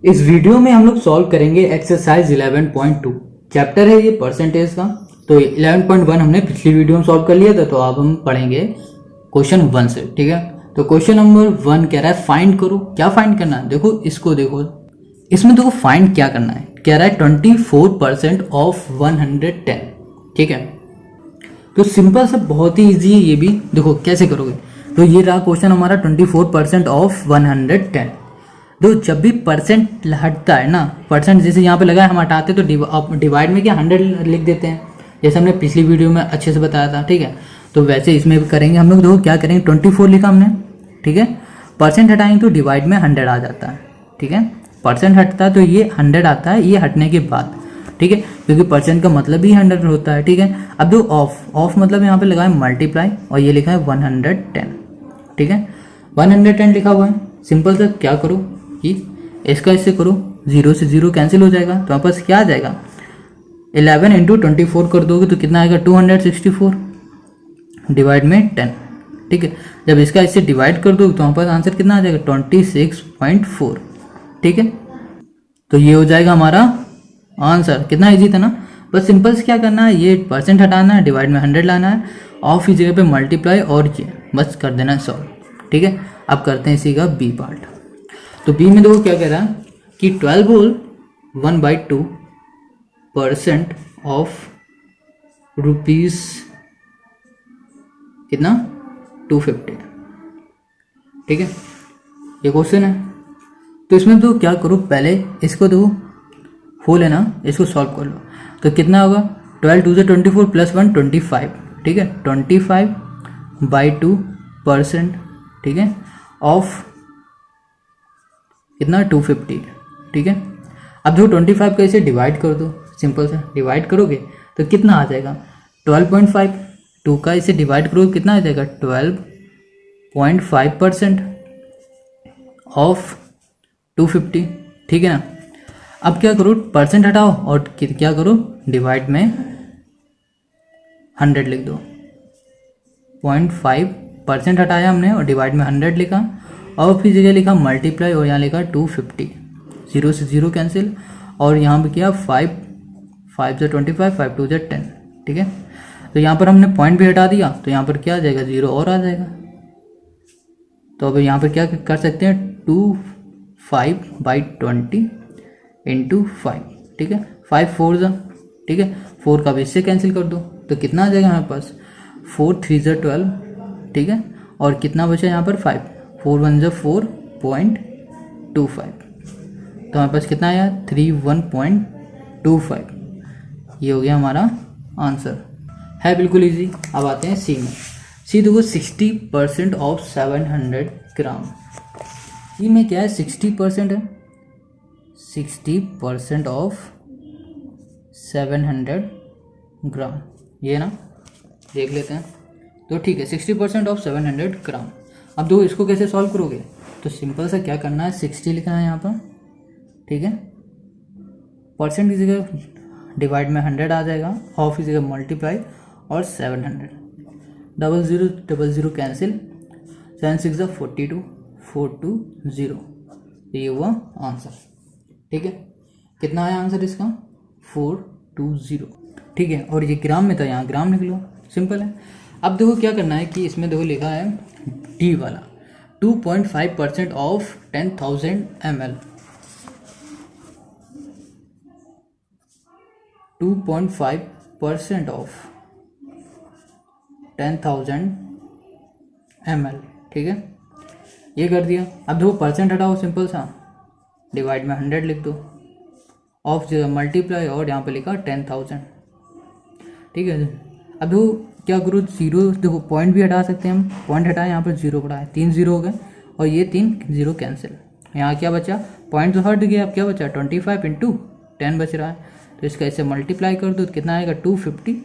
इस वीडियो में हम लोग सॉल्व करेंगे एक्सरसाइज 11.2 चैप्टर है ये परसेंटेज का। तो 11.1 हमने पिछली वीडियो में सॉल्व कर लिया था, तो अब हम पढ़ेंगे क्वेश्चन 1 से। ठीक है, तो क्वेश्चन नंबर 1 कह रहा है फाइंड करो। क्या फाइंड करना है? देखो इसको, देखो इसमें देखो फाइंड क्या करना है। कह रहा है 24% ऑफ 110। ठीक है, तो सिंपल से बहुत ही ईजी है ये भी। देखो कैसे करोगे, तो ये रहा क्वेश्चन हमारा 24% ऑफ 110। तो जब भी परसेंट हटता है ना, परसेंट जैसे यहाँ पे लगा है हम हटाते तो डिवाइड में क्या 100 लिख देते हैं, जैसे हमने पिछली वीडियो में अच्छे से बताया था। ठीक है, तो वैसे इसमें भी करेंगे हम लोग। देखो क्या करेंगे, 24 लिखा हमने। ठीक है, परसेंट हटाएंगे तो डिवाइड में 100 आ जाता है। ठीक है, परसेंट हटता है तो ये 100 आता है, ये हटने के बाद। ठीक है, क्योंकि परसेंट का मतलब ही 100 होता है। ठीक है, अब जो ऑफ मतलब यहाँ पे लगा है मल्टीप्लाई, और ये लिखा है 110। ठीक है, 110 लिखा हुआ है। सिंपल से क्या करो कि इसका इससे करो, 0 से 0 कैंसिल हो जाएगा, तो हमारे पास क्या आ जाएगा 11 इंटू 24 कर दोगे तो कितना आएगा 264 डिवाइड में 10। ठीक है, जब इसका इससे डिवाइड कर दोगे तो हमारे पास आंसर कितना आ जाएगा 26.4। ठीक है, तो ये हो जाएगा हमारा आंसर। कितना इजी था ना। बस सिंपल से क्या करना है, ये परसेंट हटाना है, डिवाइड में 100 लाना है, ऑफ की जगह पे मल्टीप्लाई और ये बस कर देना है सॉल्व। ठीक है, अब करते हैं इसी का बी पार्ट। तो बी में देखो क्या कह रहा है कि 12 होल 1/2% ऑफ रुपीज कितना 250। ठीक है, ये क्वेश्चन है। तो इसमें तो क्या करो, पहले इसको देखो होल है ना, इसको सॉल्व कर लो। तो कितना होगा 12 2 से 24 प्लस 1 25। ठीक है, 25/2%। ठीक है, ऑफ कितना 250। ठीक है, अब जो 25 का इसे डिवाइड कर दो, सिंपल से डिवाइड करोगे तो कितना आ जाएगा 12.5। 2 का इसे डिवाइड करोगे कितना आ जाएगा 12.5% ऑफ 250। ठीक है ना, अब क्या करो परसेंट हटाओ और क्या करो डिवाइड में 100 लिख दो। 0.5% हटाया हमने और डिवाइड में 100 लिखा, और फिर जगह लिखा मल्टीप्लाई और यहाँ लिखा 250, 0 से 0 कैंसिल, और यहाँ पे किया 5 से 25, 5 2 से 10। ठीक है, तो यहाँ पर हमने पॉइंट भी हटा दिया, तो यहाँ पर क्या आ जाएगा 0 और आ जाएगा। तो अब यहाँ पर क्या कर सकते हैं 25/20 इंटू 5। ठीक है, 5 4 जा, ठीक है, 4 का भी इससे कैंसिल कर दो तो कितना आ जाएगा हमारे पास 4 3 जा 12। ठीक है, और कितना बचा यहाँ पर 5, 4 1 जा 4.25, तो हमारे पास कितना आया 31.25। ये हो गया हमारा आंसर। है बिल्कुल इजी। अब आते हैं सी में। सी देखो 60% ऑफ 700 ग्राम। सी में क्या है 60% है, 60% ऑफ 700 ग्राम, ये ना देख लेते हैं। तो ठीक है 60% ऑफ 700 ग्राम। अब देखो इसको कैसे सॉल्व करोगे, तो सिंपल सा क्या करना है 60 लिखना है यहाँ पर। ठीक है, परसेंट की जगह डिवाइड में 100 आ जाएगा, ऑफ की जगह मल्टीप्लाई और 700, 00 कैंसिल, 7 6 जा 42, 420, ये हुआ आंसर। ठीक है, कितना आया आंसर इसका 420। ठीक है, और ये ग्राम में था, यहाँ ग्राम लिख लो, सिंपल है। अब देखो क्या करना है कि इसमें देखो लिखा है डी वाला 2.5% ऑफ 10,000 ml। 2.5% of 10,000 ml। ठीक है, ये कर दिया। अब देखो परसेंट हटाओ, सिंपल सा डिवाइड में 100 लिख दो, ऑफ जगह मल्टीप्लाई और यहाँ पे लिखा 10,000। ठीक है, अब देखो क्या करो 0, देखो पॉइंट भी हटा सकते हैं हम, पॉइंट हटाए यहाँ पर 0 पड़ा है, 3 0 हो गए, और ये 3 0 कैंसिल, यहाँ क्या बचा पॉइंट तो हट गया, अब क्या बचा 25 इंटू 10 बच रहा है, तो इसका इससे मल्टीप्लाई कर दो तो कितना आएगा 250,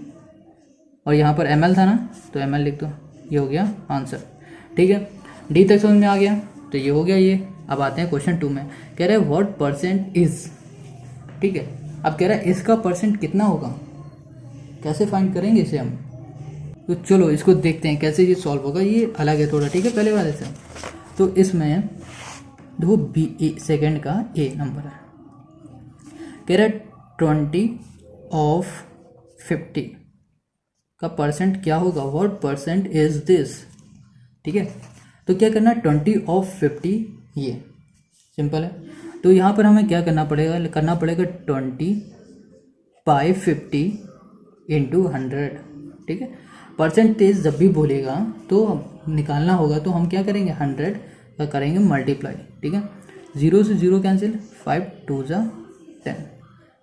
और यहाँ पर ml था ना तो ml लिख दो, ये हो गया आंसर। ठीक है, डी तक समझ में आ गया, तो ये हो गया ये। अब आते हैं क्वेश्चन 2 में। कह रहे हैं व्हाट परसेंट इज। ठीक है, अब कह रहा है इसका परसेंट कितना होगा, कैसे फाइंड करेंगे इसे हम। तो चलो इसको देखते हैं कैसे ये सॉल्व होगा, ये अलग है थोड़ा। ठीक है, पहले वाले से। तो इसमें देखो बी सेकेंड का ए नंबर है, कह रहा है 20 ऑफ 50 का परसेंट क्या होगा, व्हाट परसेंट इज दिस। ठीक है, तो क्या करना है 20 ऑफ 50, ये सिंपल है। तो यहाँ पर हमें क्या करना पड़ेगा 20/50 इंटू 100। ठीक है, परसेंटेज जब भी बोलेगा तो निकालना होगा तो हम क्या करेंगे 100 का करेंगे मल्टीप्लाई। ठीक है, 0 से 0 कैंसिल, 5 2 जा 10,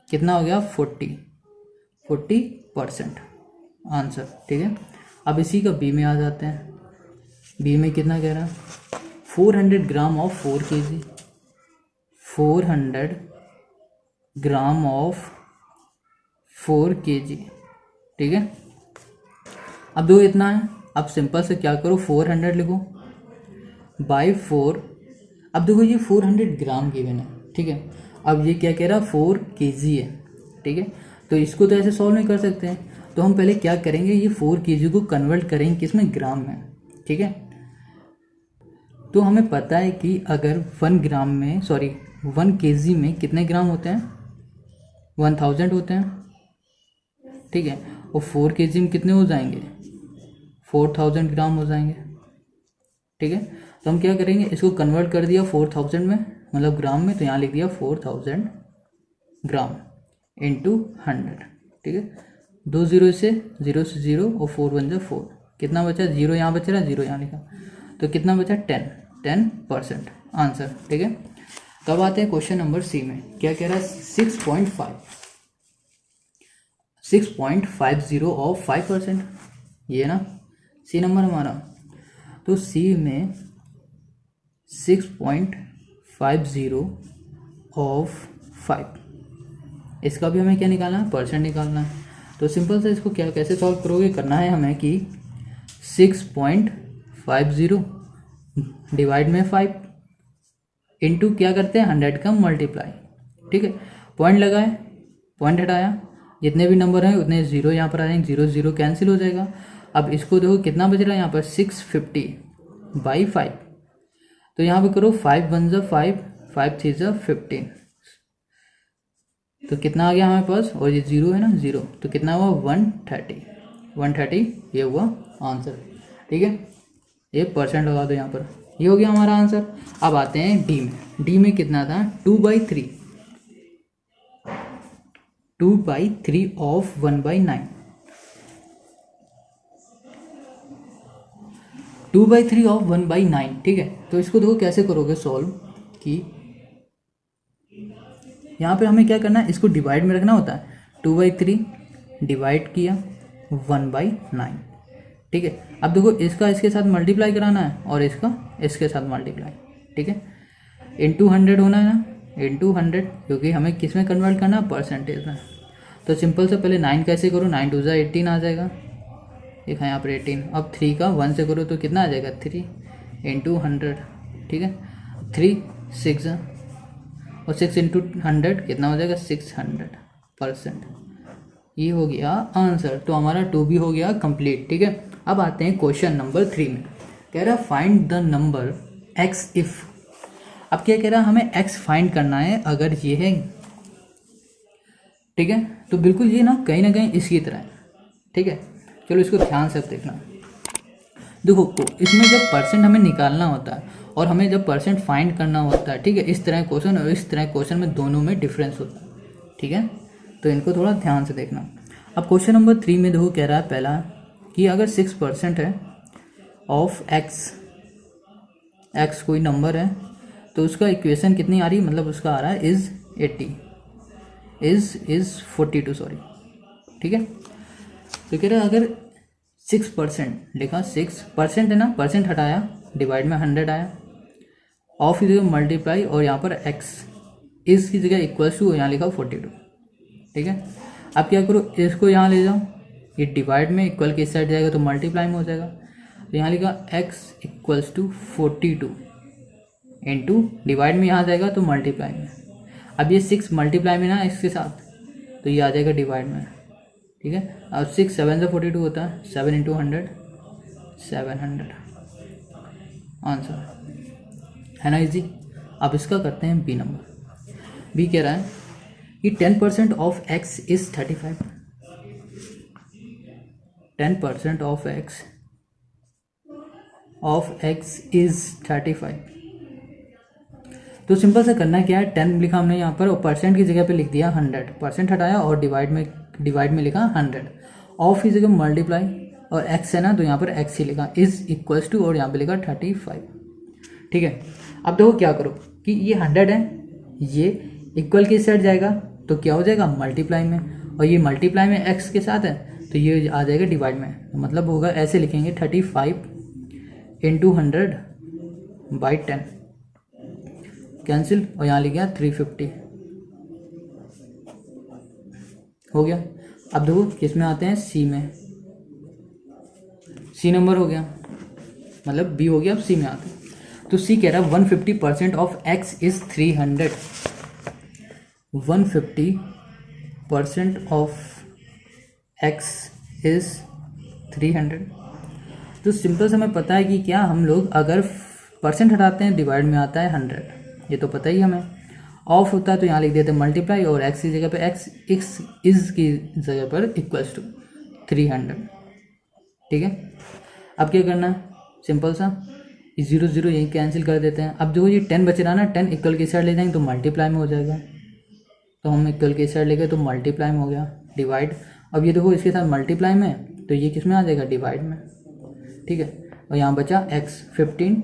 कितना हो गया 40% आंसर। ठीक है, अब इसी का बी में आ जाते हैं। बी में कितना कह रहा है 400 gram of 4 kg, 400 gram of 4 kg। ठीक है, अब दो इतना है, अब सिंपल से क्या करो 400 लिखो बाई 4। अब देखो ये 400 ग्राम गिवन है। ठीक है, अब ये क्या कह रहा 4 kg है। ठीक है, तो इसको तो ऐसे सॉल्व नहीं कर सकते हैं, तो हम पहले क्या करेंगे ये 4 kg को कन्वर्ट करेंगे किसमें, ग्राम में। ठीक है, तो हमें पता है कि अगर 1 kg में कितने ग्राम होते हैं 1000 होते हैं। ठीक है, और 4 kg में कितने हो जाएंगे 4000 ग्राम हो जाएंगे। ठीक है, तो हम क्या करेंगे इसको कन्वर्ट कर दिया 4000 में, मतलब ग्राम में, तो यहाँ लिख दिया 4000 ग्राम इंटू 100। ठीक है, 2 0 से 0 और 4 1 4, कितना बचा 0 यहाँ बच रहा, 0 यहाँ लिखा, तो कितना बचा 10% आंसर। ठीक है, तब आते हैं क्वेश्चन नंबर सी में, क्या कह रहा है 6.50 ऑफ 5%, ये ना सी नंबर हमारा। तो सी में 6.50 ऑफ 5, इसका भी हमें क्या निकालना है, परसेंट निकालना है। तो सिंपल से इसको क्या कैसे सॉल्व करोगे, करना है हमें कि 6.50 डिवाइड में 5 इंटू क्या करते हैं 100 का मल्टीप्लाई। ठीक है, पॉइंट लगाए, पॉइंट हटाया, जितने भी नंबर हैं उतने 0 यहाँ पर आ जाएंगे, 0 0 कैंसिल हो जाएगा। अब इसको देखो कितना बच रहा है यहाँ पर 650/5, तो यहाँ पे करो 5 1 जा 5, 5 3 जा 15, तो कितना आ गया हमारे पास, और ये 0 है ना 0, तो कितना हुआ 130, ये हुआ आंसर। ठीक है, ये परसेंट लगा दो यहाँ पर, ये हो गया हमारा आंसर। अब आते हैं डी में। डी में कितना था 2/3, 2/3 ऑफ 1/9, 2/3 ऑफ 1/9। ठीक है, तो इसको देखो कैसे करोगे सॉल्व, कि यहाँ पे हमें क्या करना है इसको डिवाइड में रखना होता है, 2/3 डिवाइड किया 1/9। ठीक है, अब देखो इसका इसके साथ मल्टीप्लाई कराना है और इसका इसके साथ मल्टीप्लाई। ठीक है, इंटू 100 होना है ना, इंटू 100, क्योंकि हमें किस में कन्वर्ट करना है, परसेंटेज में। तो सिंपल से पहले 9 कैसे करो, 9 2 जा 18 आ जाएगा, देखा यहाँ पर 18। अब 3 का 1 से करो तो कितना आ जाएगा 3 इंटू 100। ठीक है, 3 6 और 6 इंटू 100 कितना हो जाएगा 600%, ये हो गया आंसर। तो हमारा 2 भी हो गया कंप्लीट। ठीक है, अब आते हैं क्वेश्चन नंबर 3 में, कह रहा find the number x if. अब क्या कह रहा है हमें x फाइंड करना है अगर ये है। ठीक है, तो बिल्कुल ये ना कहीं इसकी तरह है। ठीक है, चलो इसको ध्यान से देखना। देखो इसमें जब परसेंट हमें निकालना होता है और हमें जब परसेंट फाइंड करना होता है, ठीक है, इस तरह क्वेश्चन और इस तरह क्वेश्चन में दोनों में डिफरेंस होता है। ठीक है, तो इनको थोड़ा ध्यान से देखना। अब क्वेश्चन नंबर 3 में देखो कह रहा है पहला कि अगर 6% है ऑफ x कोई नंबर है, तो उसका इक्वेशन कितनी आ रही है, मतलब उसका आ रहा है इज़ 80, इज़ 42 सॉरी। ठीक है, तो कह रहा है अगर 6% लिखा, 6% है ना, परसेंट हटाया, डिवाइड में 100 आया, ऑफ की जगह मल्टीप्लाई और यहाँ पर x इस की जगह इक्वल्स टू यहाँ लिखा 42। ठीक है, अब क्या करो इसको यहाँ ले जाओ, ये डिवाइड में इक्वल के इस साइड जाएगा तो मल्टीप्लाई में हो जाएगा, तो यहाँ लिखा x equals to 42 into divide में यहाँ जाएगा तो मल्टीप्लाई में। अब ये 6 मल्टीप्लाई में ना इसके साथ, तो ये आ जाएगा डिवाइड में। ठीक है, अब 6 7 से 42 होता है, 7 इंटू 100 700 आंसर है ना, इजी। अब इसका करते हैं बी नंबर। बी कह रहा है कि 10% of x is 35। 10% of x is 35। तो सिंपल से करना क्या है, 10 लिखा हमने यहाँ पर और परसेंट की जगह पे लिख दिया 100, परसेंट हटाया और डिवाइड में लिखा 100। ऑफ की जगह मल्टीप्लाई और एक्स है ना तो यहाँ पर एक्स ही लिखा, इज इक्वल्स टू और यहाँ पे लिखा 35। ठीक है, अब देखो क्या करो कि ये 100 है, ये इक्वल के साइड जाएगा तो क्या हो जाएगा मल्टीप्लाई में, और ये मल्टीप्लाई में एक्स के साथ है तो ये आ जाएगा डिवाइड में। तो मतलब होगा ऐसे लिखेंगे 35 इंटू 100/10 कैंसिल और यहाँ लिख गया 350 हो गया। अब देखो किस में आते हैं, सी में, सी नंबर हो गया, मतलब बी हो गया, अब सी में आते हैं। तो सी कह रहा है 150% of x is 300। 150% of x is 300। तो सिंपल से हमें पता है कि क्या हम लोग अगर परसेंट हटाते हैं डिवाइड में आता है 100, ये तो पता ही हमें। ऑफ होता है तो यहाँ लिख देते हैं मल्टीप्लाई और एक्स की जगह पे एक्स इज की जगह पर इक्वल्स टू 300। ठीक है, अब क्या करना है, सिंपल सा 0 0 यही कैंसिल कर देते हैं। अब देखो ये 10 बच रहा ना, 10 इक्वल के साइड ले जाएंगे तो मल्टीप्लाई में हो जाएगा, तो हम इक्वल के साइड ले गए तो मल्टीप्लाई में हो गया, डिवाइड। अब ये देखो इसके साथ मल्टीप्लाई में तो ये किस में आ जाएगा, डिवाइड में। ठीक है, और यहाँ बचा x, 15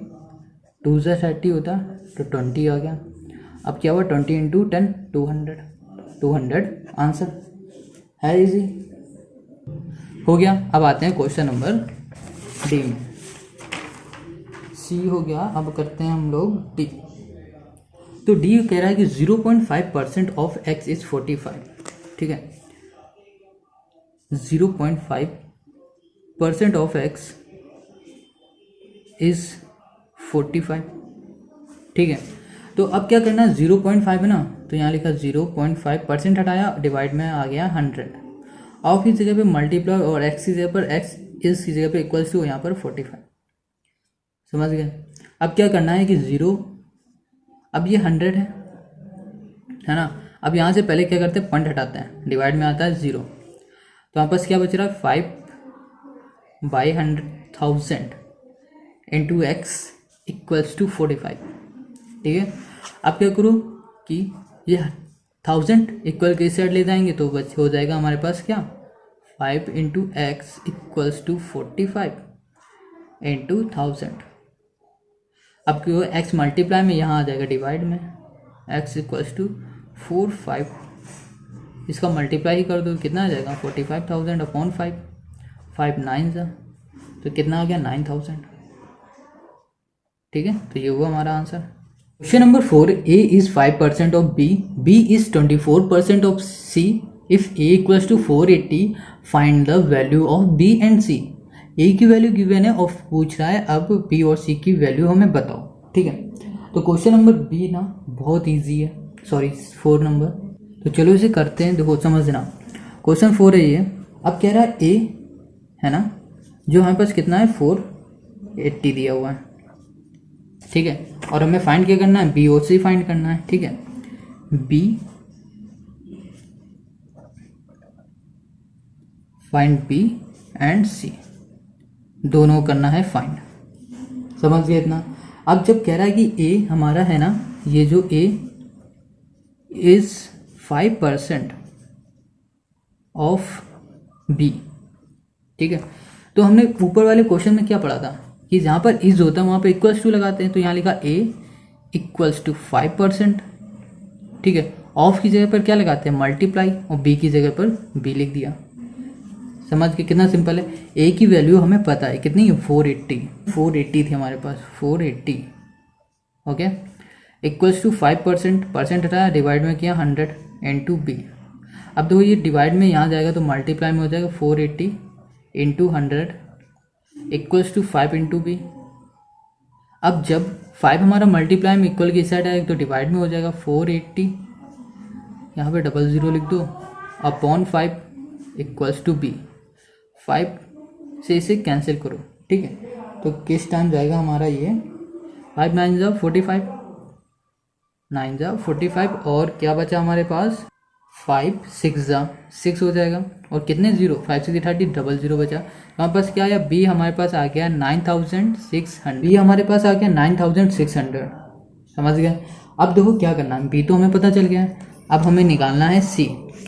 2 से 30 होता तो 20 आ गया। अब क्या हुआ 20 इंटू 10 200 आंसर है, इजी हो गया। अब आते हैं क्वेश्चन नंबर डी में। सी हो गया, अब करते हैं हम लोग डी। तो डी कह रहा है कि 0.5% ऑफ एक्स इज 45। ठीक है, 0.5% ऑफ एक्स इज 45। ठीक है, तो अब क्या करना है, 0.5 है ना तो यहाँ लिखा 0.5% हटाया, डिवाइड में आ गया 100। ऑफ की जगह पे मल्टीप्लाई और एक्स की जगह पर एक्स इस की जगह पे इक्वल्स टू यहाँ पर 45। समझ गए। अब क्या करना है कि 0, अब ये 100 है ना, अब यहाँ से पहले क्या करते हैं, पॉइंट हटाते हैं, डिवाइड में आता है 0, तो यहाँ पास क्या बच रहा है 5/100,000 इंटू एक्स इक्वल्स टू 45। ठीक है, अब क्या करूँ कि ये 1000 इक्वल के साइड ले जाएंगे तो बच हो जाएगा हमारे पास क्या 5 into X equals to 45 into 1000। अब क्यों एक्स मल्टीप्लाई में यहाँ आ जाएगा डिवाइड में, एक्स इक्वल्स टू 45, इसका मल्टीप्लाई ही कर दो कितना आ जाएगा 45,000 अपॉन 5, 5 9 सा तो कितना आ गया 9000। ठीक है, तो ये हुआ हमारा answer. Question number 4, A is 5% of B, B is 24% of C. If A equals to 480, find the value of B and C. A की वैल्यू गिवन है और पूछ रहा है अब B और C की वैल्यू हमें बताओ। ठीक है, तो क्वेश्चन नंबर B ना बहुत इजी है, सॉरी 4 नंबर। तो चलो इसे करते हैं, देखो समझना। क्वेश्चन 4 है ये। अब कह रहा है A है ना, जो हमारे पास कितना है 480 दिया हुआ है। ठीक है, और हमें फाइंड क्या करना है, बी और सी फाइंड करना है। ठीक है, बी फाइंड बी एंड सी, दोनों करना है फाइंड। समझ गए इतना। अब जब कह रहा है कि ए हमारा है ना, ये जो ए इज 5% ऑफ बी। ठीक है, तो हमने ऊपर वाले क्वेश्चन में क्या पढ़ा था कि जहाँ पर इज होता है वहाँ पे इक्वल्स टू लगाते हैं, तो यहाँ लिखा a इक्वल्स टू 5%। ठीक है, ऑफ की जगह पर क्या लगाते हैं मल्टीप्लाई और b की जगह पर b लिख दिया। समझ के कितना सिंपल है। a की वैल्यू हमें पता है कितनी है 480 थी हमारे पास 480। ओके, इक्वल्स टू 5%, परसेंट हटाया डिवाइड में किया 100 इंटू बी। अब देखो ये डिवाइड में यहाँ जाएगा तो मल्टीप्लाई में हो जाएगा 480 into 100 equals to 5 into B. अब जब 5 हमारा मल्टीप्लाई में इक्वल की साइड आएगा तो डिवाइड में हो जाएगा 480, यहाँ पे 00 लिख दो अपॉन 5 इक्वल्स टू बी। 5 से इसे कैंसिल करो। ठीक है, तो किस टाइम जाएगा हमारा ये 5 9 45, 9 जा 45 और क्या बचा हमारे पास 5 6 जा 6 हो जाएगा और कितने 0 5 6 30 डबल 0 बचा। हमारे पास क्या आया बी हमारे पास आ गया 9600 बी हमारे पास आ गया 9600 समझ गए। अब देखो क्या करना है बी तो हमें पता चल गया है अब हमें निकालना है सी।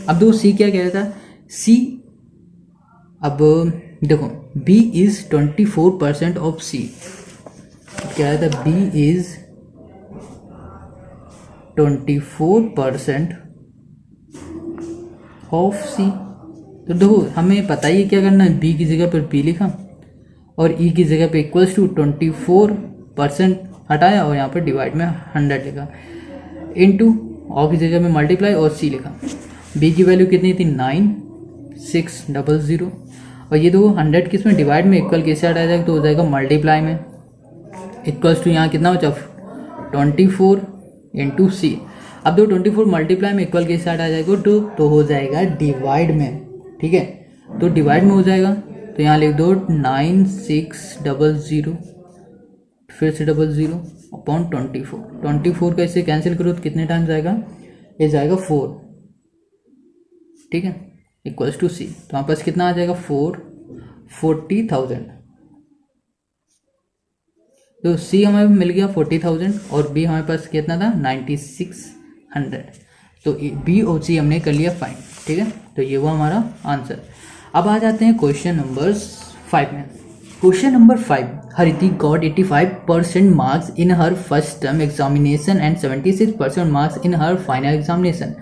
अब देखो सी क्या कह रहा था सी अब देखो बी इज 24% ऑफ सी क्या रहा था बी इज 24% ऑफ सी। तो देखो हमें पता ही क्या करना है बी की जगह पर बी लिखा और ई की जगह पे इक्वल्स टू 24% हटाया और यहाँ पर डिवाइड में 100 लिखा इनटू ऑफ की जगह में मल्टीप्लाई और सी लिखा। बी की वैल्यू कितनी थी 9600 और ये देखो 100 किस में डिवाइड में इक्वल कैसे हटाया जाएगा तो हो जाएगा मल्टीप्लाई में इक्वल्स टू यहाँ कितना बचा 24 इंटू सी। अब दो 24 मल्टीप्लाई में इक्वल कैसे हटाया जाएगा तो हो जाएगा डिवाइड में ठीक है तो डिवाइड में हो जाएगा तो यहाँ लिख दो 9600 फिर से 00 अपॉन 24 का इससे कैंसिल करो तो कितने टाइम्स आएगा ये जाएगा 4 ठीक है इक्वल्स टू सी। तो हमारे पास कितना आ जाएगा 40,000 तो सी हमें मिल गया 40,000 और बी हमारे पास कितना था 9600 तो बी और सी हमने कर लिया फाइन ठीक है तो ये हुआ हमारा आंसर। अब आ जाते हैं क्वेश्चन नंबर 5 में। Question number 5 Hariti got 85% marks in her first term examination and 76% marks in her final examination.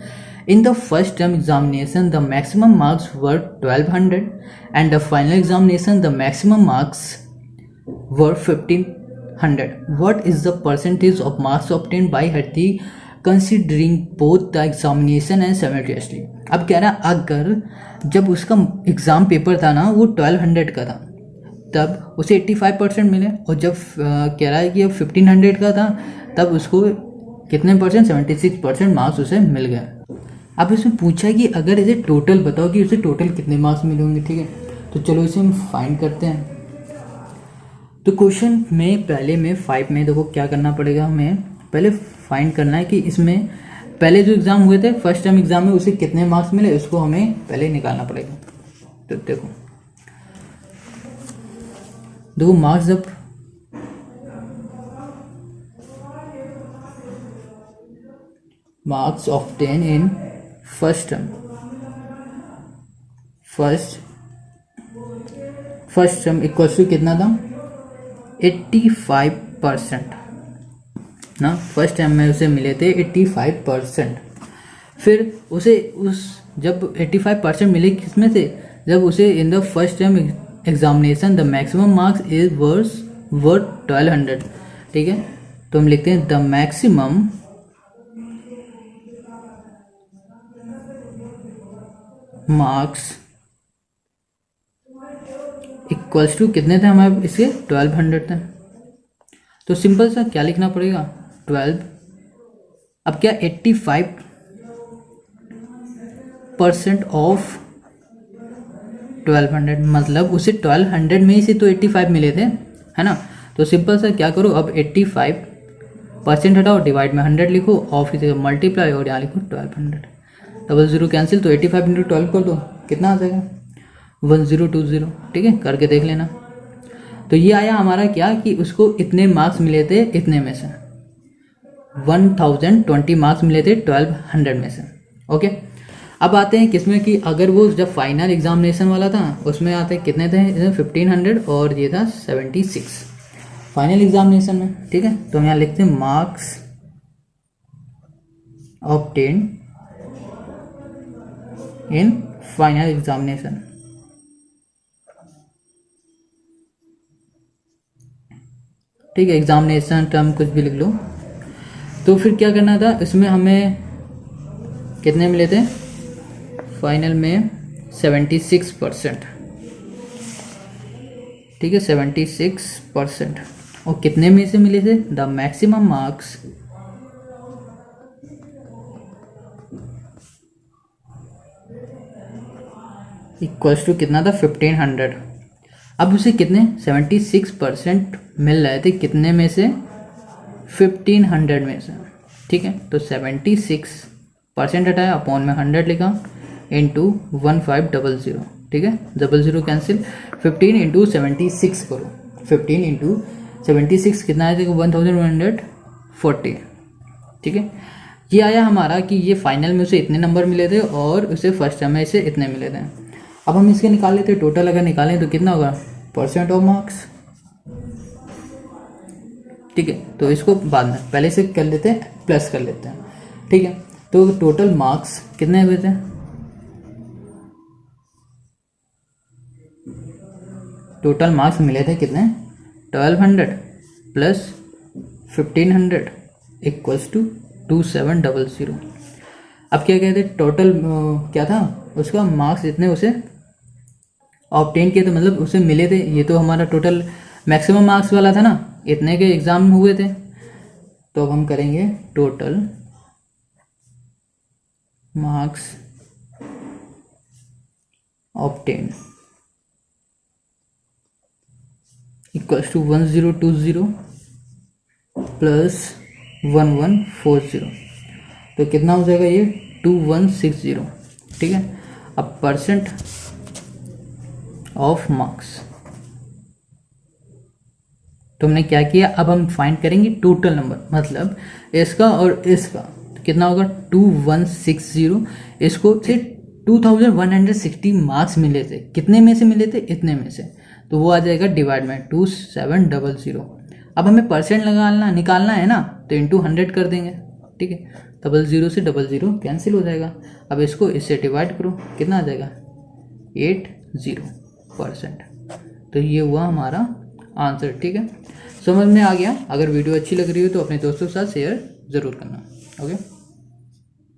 In the first term examination, the maximum marks were 1200 and the final examination, the maximum marks were 1500. What is the percentage of marks obtained by Hariti considering both the examination and simultaneously? अब कह रहा है अगर जब उसका exam paper था ना वो 1200 का था तब उसे 85% मिले और जब कह रहा है कि अब 1500 का था तब उसको कितने परसेंट 76% मार्क्स उसे मिल गए। अब इसमें पूछा है कि अगर इसे टोटल बताओ कि उसे टोटल कितने मार्क्स मिले होंगे ठीक है तो चलो इसे हम फाइंड करते हैं। तो क्वेश्चन में पहले में 5 में देखो क्या करना पड़ेगा हमें पहले फाइंड करना है कि इसमें पहले जो एग्ज़ाम हुए थे फर्स्ट टर्म एग्ज़ाम में उसे कितने मार्क्स मिले उसको हमें पहले निकालना पड़ेगा। तो देखो मार्क्स जब marks obtain in first term equals to कितना था 85% ना फर्स्ट टर्म में उसे मिले थे 85%। फिर उसे उस जब 85% मिले किसमें से जब उसे in the first term examination the maximum marks is were 1200 ठीक है तो हम लिखते हैं the maximum marks equals to कितने थे हमारे इसके 1200 थे। तो सिंपल सा क्या लिखना पड़ेगा 12 अब क्या 85% ऑफ 1200 मतलब उसे 1200 में ही से तो 85 मिले थे है ना। तो सिंपल सा क्या करो अब 85% हटाओ डिवाइड में 100 लिखो ऑफ की जगह मल्टीप्लाई और यहाँ लिखो 1200 00 कैंसिल तो 85 इंटू 12 कर दो कितना आ जाएगा 1020 ठीक है करके देख लेना। तो ये आया हमारा क्या कि उसको इतने मार्क्स मिले थे इतने में से 1020 मार्क्स मिले थे 1200 में से ओके। अब आते हैं किसमें कि अगर वो जब फाइनल एग्जामिनेशन वाला था उसमें आते हैं कितने थे 1500 और ये था 76 फाइनल एग्जामिनेशन में ठीक है। तो हम यहाँ लिखते हैं marks obtain in final examination ठीक है एग्जामिनेशन टर्म कुछ भी लिख लो। तो फिर क्या करना था इसमें हमें कितने मिले थे फाइनल में 76% ठीक है 76% और कितने में से मिले थे the maximum marks equals to कितना था 1500। अब उसे कितने 76% मिल रहे थे कितने में से 1500 में से ठीक है। तो 76% हटाया, अपॉन में 100 लिखा, इंटू 1500, ठीक है, 00 कैंसिल, 15 इंटू 76 करो, 15 इंटू 76 कितना आया देखो, 1140, ठीक है। ये आया हमारा कि ये फाइनल में उसे इतने नंबर मिले थे और उसे फर्स्ट टर्म में इसे इतने मिले थे। अब हम इसके निकाल लेते हैं, टोटल अगर निकालें तो कितना होगा, परसेंट ऑफ मार्क्स, ठीक है। तो इसको बाद में पहले से कर लेते हैं, प्लस कर लेते हैं, ठीक है। तो टोटल मार्क्स कितने हुए थे, टोटल मार्क्स मिले थे कितने, 1200 प्लस 1500 इक्वल्स टू 2700। अब क्या कहते हैं, टोटल क्या था उसका, मार्क्स जितने उसे ऑब्टेन किए थे, मतलब उसे मिले थे, ये तो हमारा टोटल मैक्सिमम मार्क्स वाला था ना, इतने के एग्ज़ाम हुए थे। तो अब हम करेंगे total marks obtain equals to 1020 plus 1140, तो कितना हो जाएगा ये 2160, ठीक है। अब परसेंट ऑफ मार्क्स, तो हमने क्या किया, अब हम फाइंड करेंगे टोटल नंबर, मतलब इसका और इसका, तो कितना होगा 2160, इसको से 2160 मार्क्स मिले थे, कितने में से मिले थे, इतने में से, तो वो आ जाएगा डिवाइड में 2700। अब हमें परसेंट निकालना है ना, तो इंटू 100 कर देंगे, ठीक है, 00 से 00 कैंसिल हो जाएगा। अब इसको इससे डिवाइड करो, कितना आ जाएगा 80%। तो ये हुआ हमारा आंसर, ठीक है। समझ में आ गया। अगर वीडियो अच्छी लग रही हो तो अपने दोस्तों के साथ शेयर ज़रूर करना, ओके।